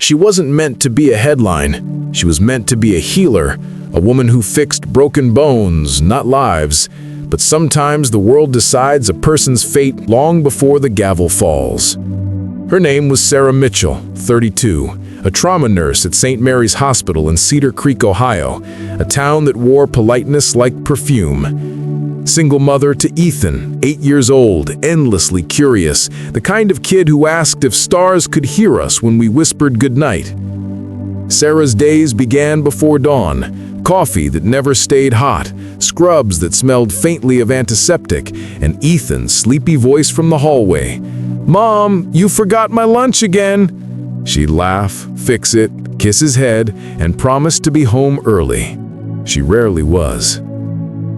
She wasn't meant to be a headline. She was meant to be a healer, a woman who fixed broken bones, not lives. But sometimes the world decides a person's fate long before the gavel falls. Her name was Sarah Mitchell, 32, a trauma nurse at St. Mary's Hospital in Cedar Creek, Ohio, a town that wore politeness like perfume. Single mother to Ethan, 8 years old, endlessly curious, the kind of kid who asked if stars could hear us when we whispered goodnight. Sarah's days began before dawn, coffee that never stayed hot, scrubs that smelled faintly of antiseptic, and Ethan's sleepy voice from the hallway. "Mom, you forgot my lunch again." She'd laugh, fix it, kiss his head, and promise to be home early. She rarely was.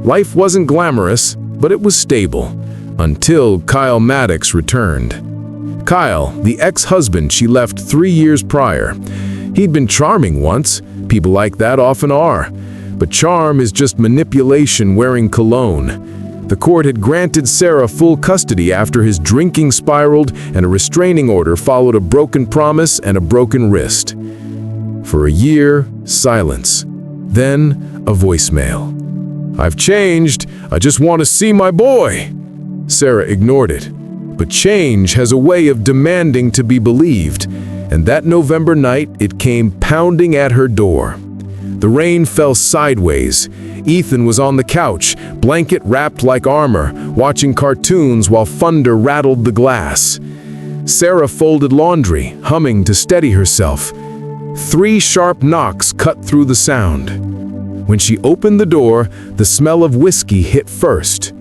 Life wasn't glamorous, but it was stable, until Kyle Maddox returned. Kyle, the ex-husband she left 3 years prior. He'd been charming once, people like that often are. But charm is just manipulation wearing cologne. The court had granted Sarah full custody after his drinking spiraled and a restraining order followed a broken promise and a broken wrist. For a year, silence. Then, a voicemail. "I've changed. I just want to see my boy." Sarah ignored it. But change has a way of demanding to be believed, and that November night it came pounding at her door. The rain fell sideways. Ethan was on the couch, blanket wrapped like armor, watching cartoons while thunder rattled the glass. Sarah folded laundry, humming to steady herself. 3 sharp knocks cut through the sound. When she opened the door, the smell of whiskey hit first.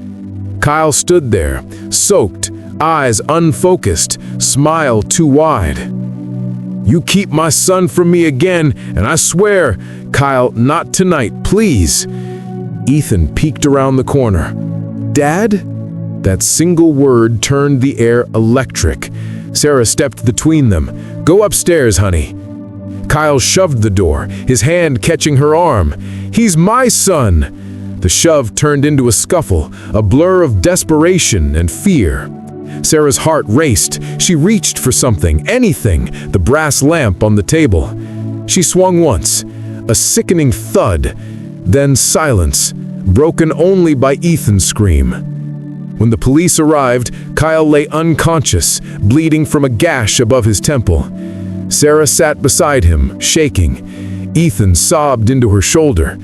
Kyle stood there, soaked, eyes unfocused, smile too wide. "You keep my son from me again, and I swear, Kyle, not tonight, please." Ethan peeked around the corner. "Dad?" That single word turned the air electric. Sarah stepped between them. "Go upstairs, honey." Kyle shoved the door, his hand catching her arm. "He's my son!" The shove turned into a scuffle, a blur of desperation and fear. Sarah's heart raced. She reached for something, anything, the brass lamp on the table. She swung once, a sickening thud, then silence, broken only by Ethan's scream. When the police arrived, Kyle lay unconscious, bleeding from a gash above his temple. Sarah sat beside him, shaking. Ethan sobbed into her shoulder.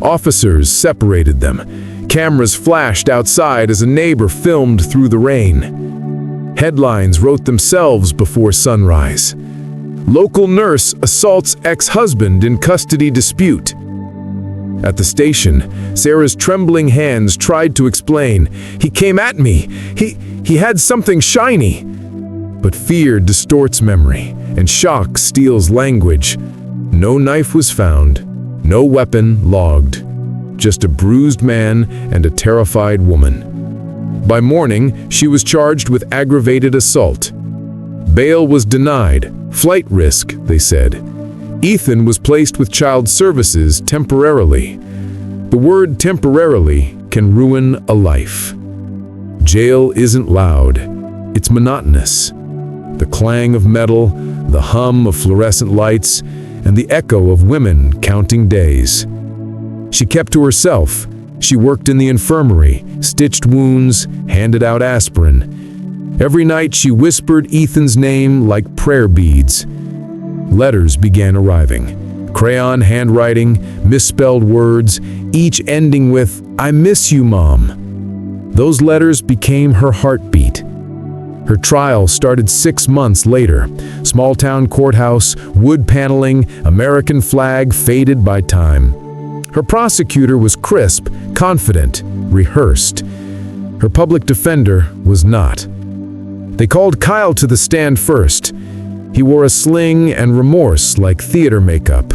Officers separated them. Cameras flashed outside as a neighbor filmed through the rain. Headlines wrote themselves before sunrise. Local nurse assaults ex-husband in custody dispute. At the station, Sarah's trembling hands tried to explain. "He came at me. He had something shiny." But fear distorts memory, and shock steals language. No knife was found, no weapon logged. Just a bruised man and a terrified woman. By morning, she was charged with aggravated assault. Bail was denied. Flight risk, they said. Ethan was placed with child services temporarily. The word temporarily can ruin a life. Jail isn't loud. It's monotonous. The clang of metal, the hum of fluorescent lights, and the echo of women counting days. She kept to herself. She worked in the infirmary, stitched wounds, handed out aspirin. Every night she whispered Ethan's name like prayer beads. Letters began arriving. Crayon handwriting, misspelled words, each ending with, "I miss you, Mom." Those letters became her heartbeat. Her trial started 6 months later. Small-town courthouse, wood paneling, American flag faded by time. Her prosecutor was crisp, confident, rehearsed. Her public defender was not. They called Kyle to the stand first. He wore a sling and remorse like theater makeup.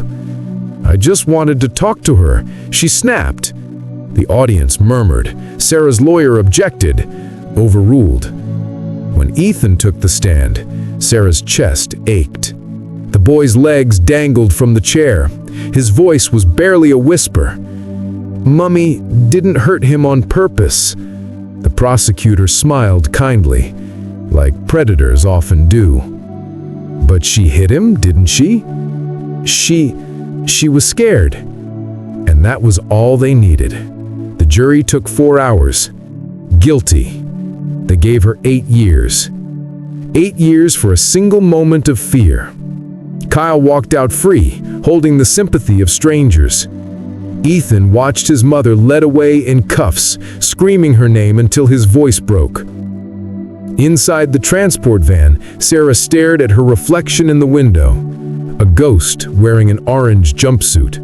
"I just wanted to talk to her," she snapped. The audience murmured. Sarah's lawyer objected, overruled. When Ethan took the stand, Sarah's chest ached. The boy's legs dangled from the chair. His voice was barely a whisper. "Mummy didn't hurt him on purpose." The prosecutor smiled kindly, like predators often do. But she hit him, didn't she? She was scared. And that was all they needed. The jury took 4 hours. Guilty. They gave her 8 years. 8 years for a single moment of fear. Kyle walked out free, holding the sympathy of strangers. Ethan watched his mother led away in cuffs, screaming her name until his voice broke. Inside the transport van, Sarah stared at her reflection in the window, a ghost wearing an orange jumpsuit.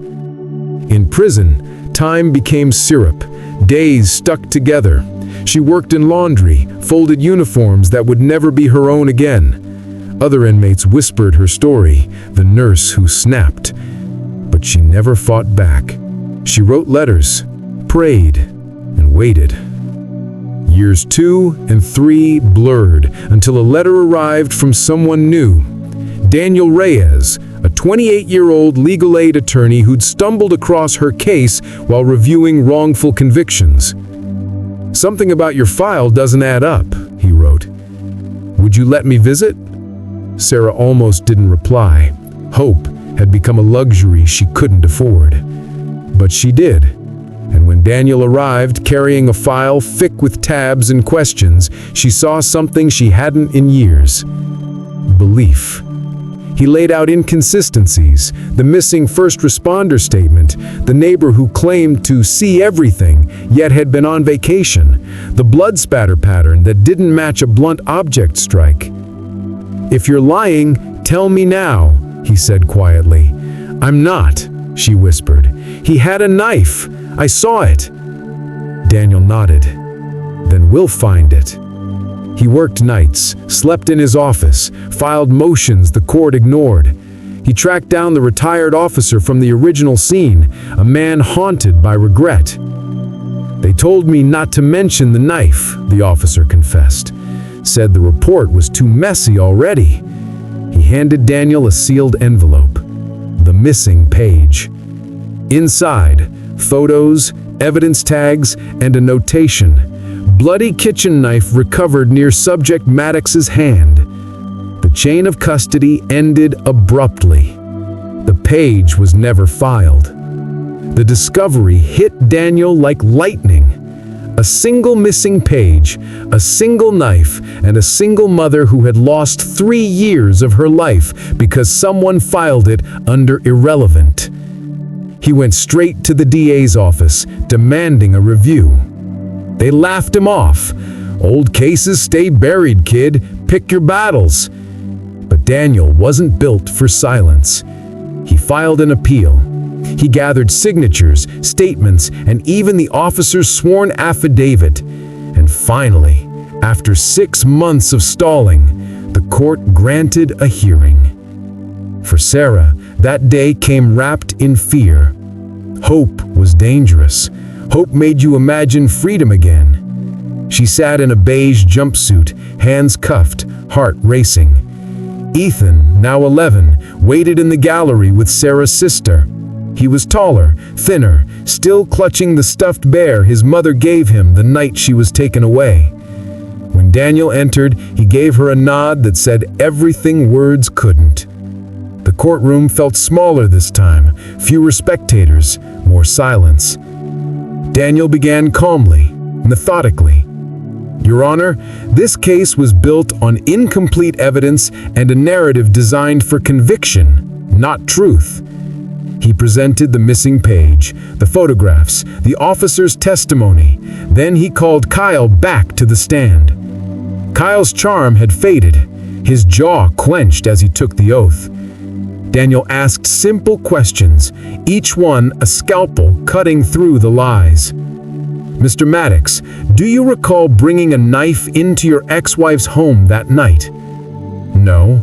In prison, time became syrup, days stuck together. She worked in laundry, folded uniforms that would never be her own again. Other inmates whispered her story, the nurse who snapped. But she never fought back. She wrote letters, prayed, and waited. Years 2 and 3 blurred until a letter arrived from someone new. Daniel Reyes, a 28-year-old legal aid attorney who'd stumbled across her case while reviewing wrongful convictions. "Something about your file doesn't add up," he wrote. "Would you let me visit?" Sarah almost didn't reply. Hope had become a luxury she couldn't afford. But she did. And when Daniel arrived, carrying a file thick with tabs and questions, she saw something she hadn't in years. Belief. He laid out inconsistencies, the missing first responder statement, the neighbor who claimed to see everything, yet had been on vacation, the blood spatter pattern that didn't match a blunt object strike. "If you're lying, tell me now," he said quietly. "I'm not," she whispered. "He had a knife. I saw it." Daniel nodded. "Then we'll find it." He worked nights, slept in his office, filed motions the court ignored. He tracked down the retired officer from the original scene, a man haunted by regret. "They told me not to mention the knife," the officer confessed. "Said the report was too messy already." He handed Daniel a sealed envelope. The missing page. Inside, photos, evidence tags, and a notation. Bloody kitchen knife recovered near subject Maddox's hand. The chain of custody ended abruptly. The page was never filed. The discovery hit Daniel like lightning. A single missing page, a single knife, and a single mother who had lost 3 years of her life because someone filed it under irrelevant. He went straight to the DA's office, demanding a review. They laughed him off. "Old cases stay buried, kid. Pick your battles." But Daniel wasn't built for silence. He filed an appeal. He gathered signatures, statements, and even the officer's sworn affidavit. And finally, after 6 months of stalling, the court granted a hearing. For Sarah, that day came wrapped in fear. Hope was dangerous. Hope made you imagine freedom again. She sat in a beige jumpsuit, hands cuffed, heart racing. Ethan, now 11, waited in the gallery with Sarah's sister. He was taller, thinner, still clutching the stuffed bear his mother gave him the night she was taken away. When Daniel entered, he gave her a nod that said everything words couldn't. The courtroom felt smaller this time, fewer spectators, more silence. Daniel began calmly, methodically. "Your Honor, this case was built on incomplete evidence and a narrative designed for conviction, not truth." He presented the missing page, the photographs, the officer's testimony. Then he called Kyle back to the stand. Kyle's charm had faded, his jaw clenched as he took the oath. Daniel asked simple questions, each one a scalpel cutting through the lies. "Mr. Maddox, do you recall bringing a knife into your ex-wife's home that night?" "No."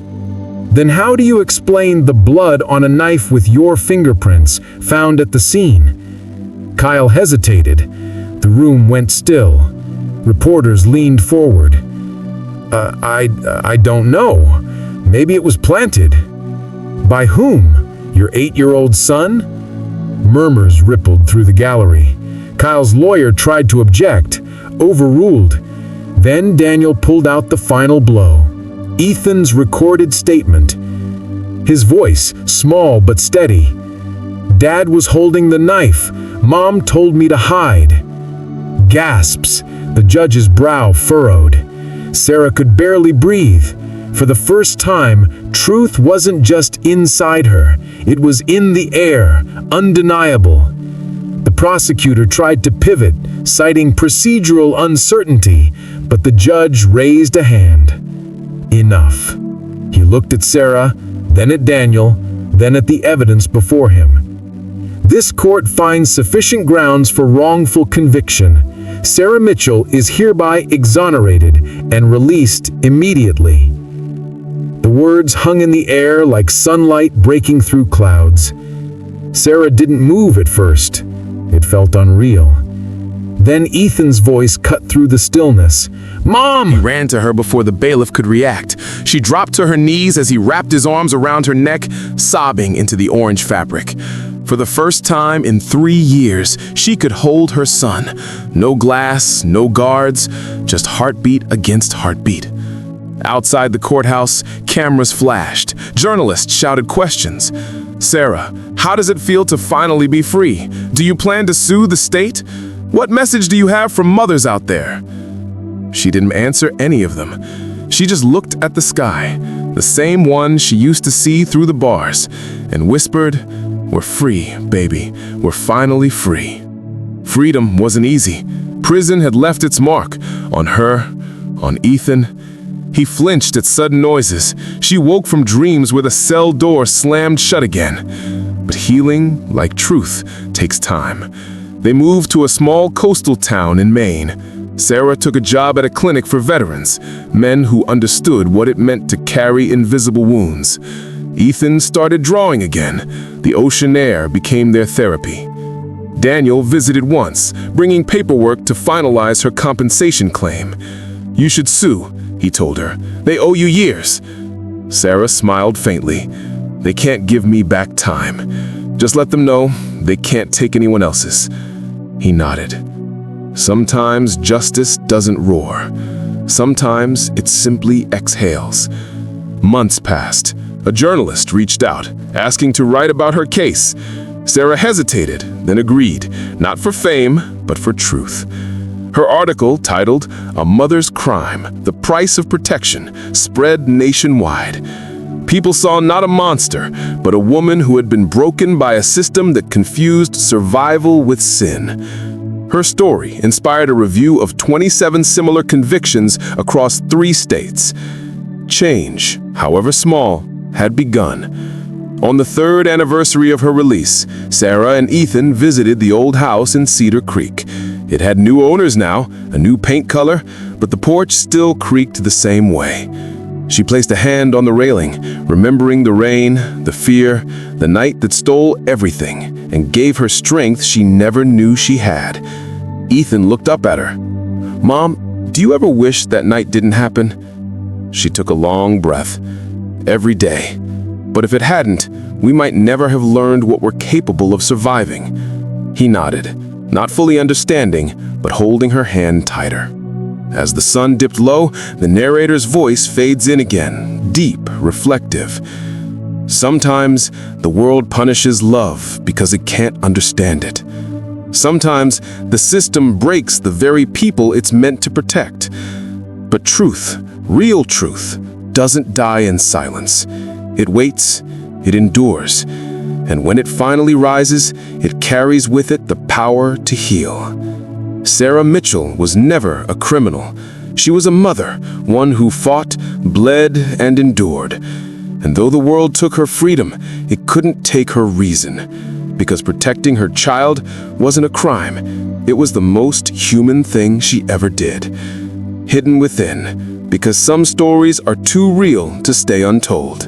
"Then how do you explain the blood on a knife with your fingerprints found at the scene?" Kyle hesitated. The room went still. Reporters leaned forward. I don't know. Maybe it was planted." "By whom? Your 8-year-old son?" Murmurs rippled through the gallery. Kyle's lawyer tried to object, overruled. Then Daniel pulled out the final blow. Ethan's recorded statement, his voice small but steady. "Dad was holding the knife. Mom told me to hide." Gasps. The judge's brow furrowed. Sarah could barely breathe. For the first time, truth wasn't just inside her. It was in the air, undeniable. The prosecutor tried to pivot, citing procedural uncertainty, but the judge raised a hand. Enough. He looked at Sarah, then at Daniel, then at the evidence before him. This court finds sufficient grounds for wrongful conviction. Sarah Mitchell is hereby exonerated and released immediately. The words hung in the air like sunlight breaking through clouds. Sarah didn't move at first. It felt unreal. Then Ethan's voice cut through the stillness. "Mom!" He ran to her before the bailiff could react. She dropped to her knees as he wrapped his arms around her neck, sobbing into the orange fabric. For the first time in 3 years, she could hold her son. No glass, no guards, just heartbeat against heartbeat. Outside the courthouse, cameras flashed. Journalists shouted questions. "Sarah, how does it feel to finally be free? Do you plan to sue the state? What message do you have for mothers out there?" She didn't answer any of them. She just looked at the sky, the same one she used to see through the bars, and whispered, "We're free, baby. We're finally free." Freedom wasn't easy. Prison had left its mark on her, on Ethan. He flinched at sudden noises. She woke from dreams where the cell door slammed shut again. But healing, like truth, takes time. They moved to a small coastal town in Maine. Sarah took a job at a clinic for veterans, men who understood what it meant to carry invisible wounds. Ethan started drawing again. The ocean air became their therapy. Daniel visited once, bringing paperwork to finalize her compensation claim. "You should sue," he told her. "They owe you years." Sarah smiled faintly. "They can't give me back time. Just let them know they can't take anyone else's." He nodded. Sometimes justice doesn't roar. Sometimes it simply exhales. Months passed. A journalist reached out, asking to write about her case. Sarah hesitated, then agreed, not for fame, but for truth. Her article, titled "A Mother's Crime: The Price of Protection," spread nationwide. People saw not a monster, but a woman who had been broken by a system that confused survival with sin. Her story inspired a review of 27 similar convictions across 3 states. Change, however small, had begun. On the 3rd anniversary of her release, Sarah and Ethan visited the old house in Cedar Creek. It had new owners now, a new paint color, but the porch still creaked the same way. She placed a hand on the railing, remembering the rain, the fear, the night that stole everything, and gave her strength she never knew she had. Ethan looked up at her. "Mom, do you ever wish that night didn't happen?" She took a long breath. "Every day. But if it hadn't, we might never have learned what we're capable of surviving." He nodded, not fully understanding, but holding her hand tighter. As the sun dipped low, the narrator's voice fades in again, deep, reflective. Sometimes the world punishes love because it can't understand it. Sometimes the system breaks the very people it's meant to protect. But truth, real truth, doesn't die in silence. It waits, it endures, and when it finally rises, it carries with it the power to heal. Sarah Mitchell was never a criminal. She was a mother, one who fought, bled, and endured. And though the world took her freedom, it couldn't take her reason. Because protecting her child wasn't a crime. It was the most human thing she ever did. Hidden within, because some stories are too real to stay untold.